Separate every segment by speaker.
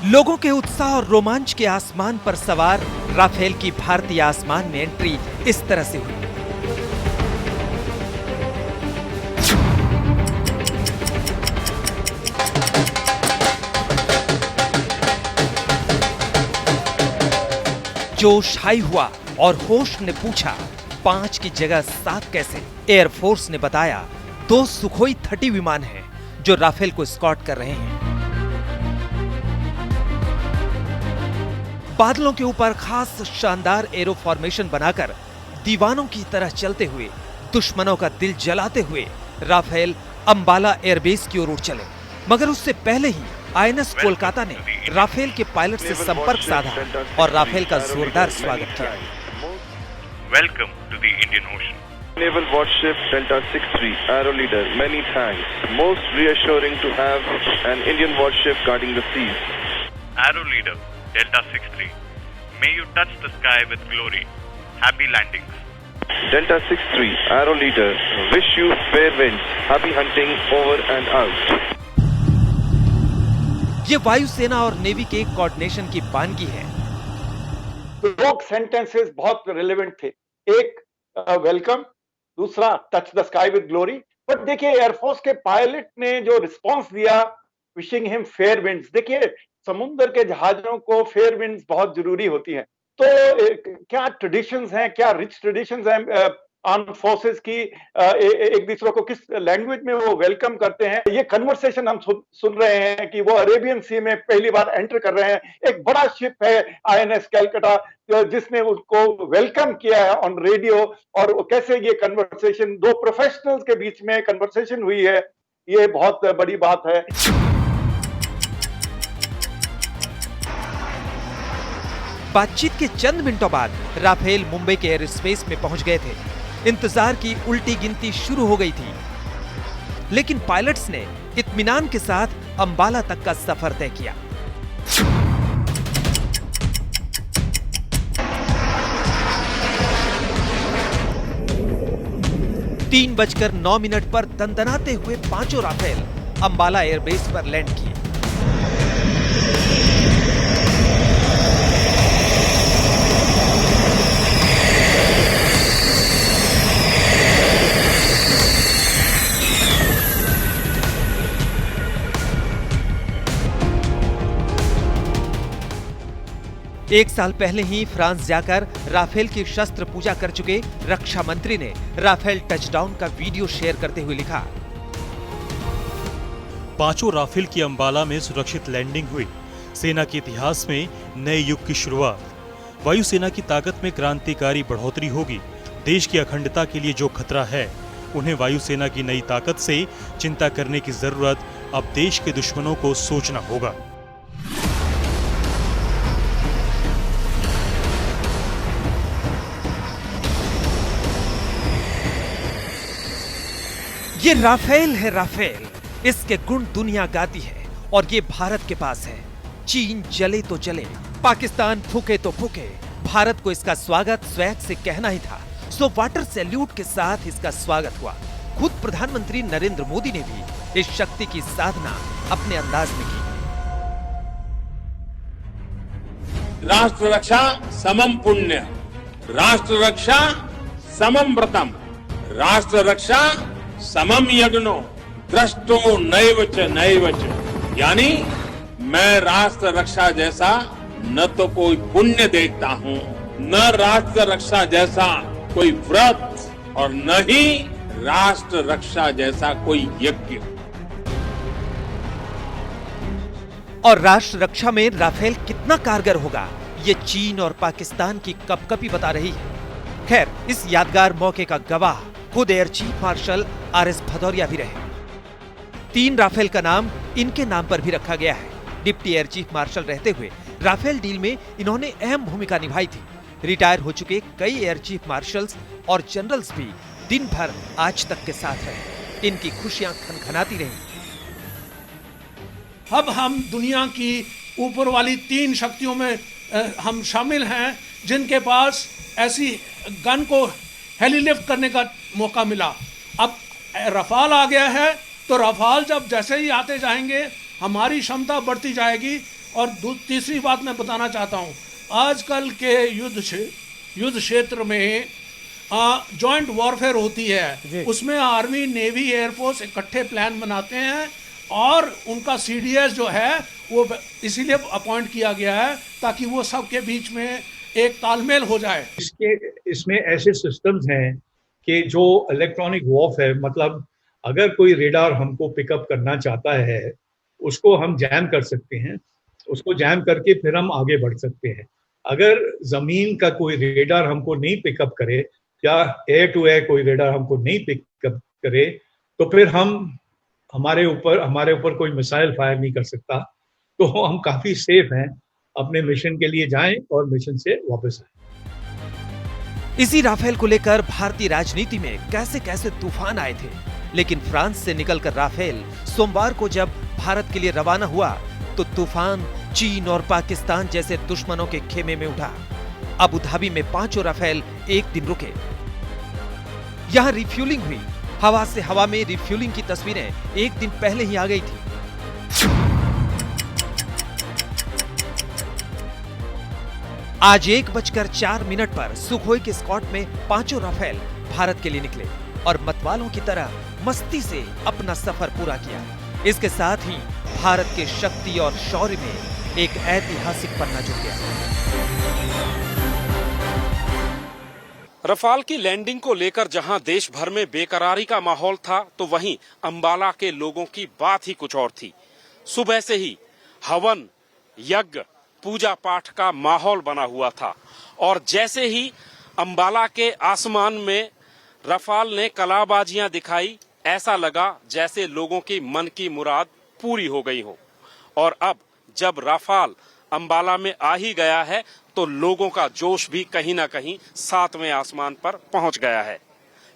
Speaker 1: लोगों के उत्साह और रोमांच के आसमान पर सवार राफेल की भारतीय आसमान में एंट्री इस तरह से हुई। जोश हाई हुआ और होश ने पूछा 5 की जगह 7 कैसे? एयरफोर्स ने बताया 2 सुखोई 30 विमान हैं जो राफेल को स्कॉट कर रहे हैं। बादलों के ऊपर खास शानदार एरो फॉर्मेशन बनाकर दीवानों की तरह चलते हुए, दुश्मनों का दिल जलाते हुए राफेल अंबाला एयरबेस की ओर उड़ चले। मगर उससे पहले ही आईएनएस कोलकाता ने राफेल के पायलट से संपर्क साधा और राफेल का जोरदार स्वागत किया।
Speaker 2: Welcome to the Indian Ocean.
Speaker 3: Naval Warship Delta 63, Arrow Leader, many thanks. Most reassuring to have an Indian warship guarding the seas.
Speaker 2: Arrow Leader, Delta 63, may you touch the sky with glory. Happy landings.
Speaker 3: Delta 63, Arrow Leader, wish you fair winds. Happy hunting over and out.
Speaker 1: ये वायुसेना और navy के coordination की बानगी है।
Speaker 4: दो sentences बहुत relevant थे। एक वेलकम, दूसरा touch the sky with glory. But देखिए एयरफोर्स के पायलट ने जो रिस्पांस दिया, विशिंग हिम फेयर विंड्स। देखिए समुद्र के जहाजों को फेयर विंड्स बहुत जरूरी होती हैं। तो क्या ट्रेडिशंस हैं, क्या रिच ट्रेडिशंस हैं आर्म फोर्सेस की, एक दूसरे को किस लैंग्वेज में वो वेलकम करते हैं। ये कन्वर्सेशन हम सुन रहे हैं कि वो अरेबियन सी में पहली बार एंटर कर रहे हैं। एक बड़ा शिप है आईएनएस कैलकाटा जिसने उनको वेलकम किया है ऑन रेडियो। और कैसे ये कन्वर्सेशन दो प्रोफेशनल्स के बीच में कन्वर्सेशन हुई है, ये बहुत बड़ी बात है।
Speaker 1: बातचीत के चंद मिनटों बाद राफेल मुंबई के एयर स्पेस में पहुंच गए थे। इंतजार की उल्टी गिनती शुरू हो गई थी, लेकिन पायलट्स ने इत्मीनान के साथ अंबाला तक का सफर तय किया। तीन 3:09 पर दंदनाते हुए पांचों राफेल अंबाला एयरबेस पर लैंड किए। एक साल पहले ही फ्रांस जाकर राफेल की शस्त्र पूजा कर चुके रक्षा मंत्री ने राफेल टचडाउन का वीडियो शेयर करते हुए लिखा,
Speaker 5: पांचों राफेल की अंबाला में सुरक्षित लैंडिंग हुई। सेना के इतिहास में नए युग की शुरुआत। वायुसेना की ताकत में क्रांतिकारी बढ़ोतरी होगी। देश की अखंडता के लिए जो खतरा है, उन्हें वायुसेना की नई ताकत से चिंता करने की जरूरत अब देश के दुश्मनों को सोचना होगा।
Speaker 1: ये राफेल है राफेल, इसके गुण दुनिया गाती है और ये भारत के पास है। चीन जले तो जले, पाकिस्तान फूके तो फूके, भारत को इसका स्वागत स्वैग से कहना ही था। सो वाटर सैल्यूट के साथ इसका स्वागत हुआ। खुद प्रधानमंत्री नरेंद्र मोदी ने भी इस शक्ति की साधना अपने अंदाज में की।
Speaker 6: राष्ट्र रक्षा समम पुण्य, राष्ट्र रक्षा समम व्रतम, राष्ट्र रक्षा समम यज्ञो, दृष्टो नैव च। यानी मैं राष्ट्र रक्षा जैसा न तो कोई पुण्य देखता हूँ, न राष्ट्र रक्षा जैसा कोई व्रत, और न ही राष्ट्र रक्षा जैसा कोई यज्ञ।
Speaker 1: और राष्ट्र रक्षा में राफेल कितना कारगर होगा, ये चीन और पाकिस्तान की कपकपी बता रही है। खैर, इस यादगार मौके का गवाह खुद air chief marshal RS Bhadauria भी रहे। 3 राफेल का नाम इनके नाम पर भी रखा गया है। डिप्टी एयर चीफ मार्शल रहते हुए राफेल डील में इन्होंने अहम भूमिका निभाई थी। रिटायर हो चुके कई एयर चीफ मार्शल्स और जनरल्स भी दिन भर आज तक के साथ रहे। इनकी खुशियां खनखनाती रही।
Speaker 7: अब हम दुनिया की ऊपर वाली 3 शक्तियों में हम शामिल हैं, जिनके पास ऐसी गन को हेलीलिफ्ट करने का मौका मिला। अब रफाल आ गया है, तो रफाल जब जैसे ही आते जाएंगे हमारी क्षमता बढ़ती जाएगी। और तीसरी बात मैं बताना चाहता हूँ, आजकल के युद्ध क्षेत्र में जॉइंट वॉरफेयर होती है, उसमें आर्मी, नेवी, एयरफोर्स इकट्ठे प्लान बनाते हैं और उनका सीडीएस जो है वो इसीलिए अपॉइंट किया गया है ताकि वो सबके बीच में एक तालमेल हो जाए।
Speaker 8: इसमें ऐसे सिस्टम्स हैं कि जो इलेक्ट्रॉनिक वॉरफेयर, मतलब अगर कोई रेडार हमको पिकअप करना चाहता है उसको हम जैम कर सकते हैं, उसको जैम करके फिर हम आगे बढ़ सकते हैं। अगर जमीन का कोई रेडार हमको नहीं पिकअप करे या एयर टू एयर कोई रेडार हमको नहीं पिकअप करे तो फिर हमारे ऊपर कोई मिसाइल फायर नहीं कर सकता। तो हम काफी सेफ हैं, अपने मिशन के लिए जाएं और मिशन से वापस आएं।
Speaker 1: इसी राफेल को लेकर भारतीय राजनीति में कैसे कैसे तूफान आए थे, लेकिन फ्रांस से निकलकर राफेल सोमवार को जब भारत के लिए रवाना हुआ तो तूफान चीन और पाकिस्तान जैसे दुश्मनों के खेमे में उठा। अबू धाबी में 5 राफेल एक दिन रुके। यहां रिफ्यूलिंग हुई। हवा से हवा में रिफ्यूलिंग की तस्वीरें एक दिन पहले ही आ गई थी। आज 1:04 पर सुखोई के स्क्वाड में 5 राफेल भारत के लिए निकले और मतवालों की तरह मस्ती से अपना सफर पूरा किया। इसके साथ ही भारत के शक्ति और शौर्य में एक ऐतिहासिक पन्ना जुड़ गया।
Speaker 9: रफाल की लैंडिंग को लेकर जहां देश भर में बेकरारी का माहौल था, तो वहीं अंबाला के लोगों की बात ही कुछ और थी। सुबह से ही हवन, यज्ञ, पूजा पाठ का माहौल बना हुआ था और जैसे ही अंबाला के आसमान में रफाल ने कलाबाजियां दिखाई, ऐसा लगा जैसे लोगों की मन की मुराद पूरी हो गई हो। और अब जब रफाल अंबाला में आ ही गया है तो लोगों का जोश भी कहीं ना कहीं 7वें आसमान पर पहुंच गया है।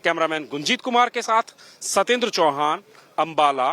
Speaker 9: कैमरामैन गुंजीत कुमार के साथ सतेंद्र चौहान, अंबाला।